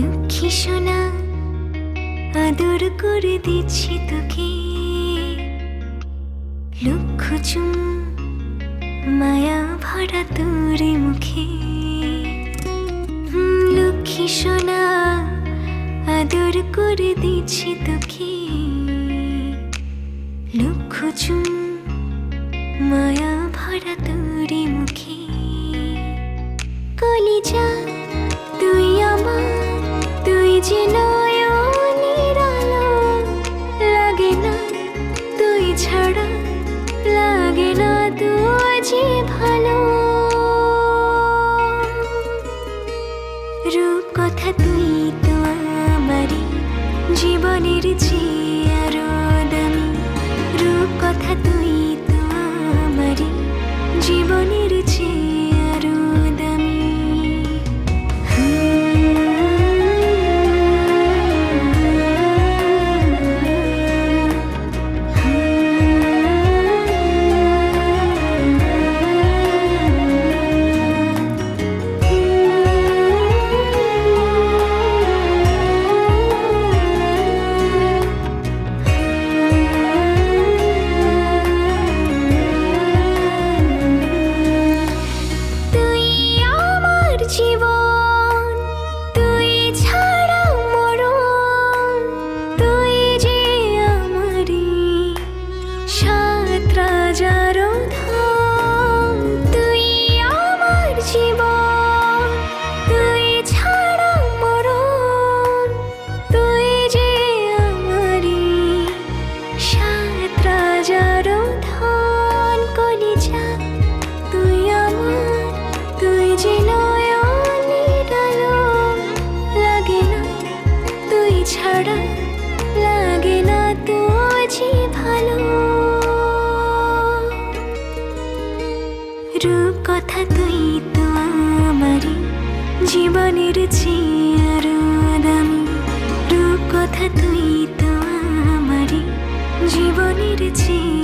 লক্ষ্মী সোনা আদর করে দিচ্ছি তোকে, লক্ষ চুম মায়া ভরা তোর মুখে। লক্ষ্মী সোনা আদর করে দিচ্ছি তোকে, লক্ষ চুম মায়া ভরা তোর মুখে। কলিজা তুই আমার, তুই যে নয়নের আলো, লাগে না তুই ছাড়া, লাগে না তুই যে ভালো। রূপ কথা তুই তো আমারই জীবনের চেয়ে আরো দামি, রূপ কথা তুই তো আমারই জীবনের চেয়ে আরো দামি। জীবন তুই ছাড়া মরণ, তুই যে আমারই সাত রাজার ধন। তুই আমার জীবন, তুই ছাড়া মরণ, তুই যে আমারই সাত রাজার ধন। কলিজা তুই আমার, তুই যে ছাড়া, লাগে না তুই যে ভালো। রূপ কথা তুই তো আমারই জীবনের চেয়ে আরো দামি, রূপ কথা তুই তো আমারই জীবনের চেয়ে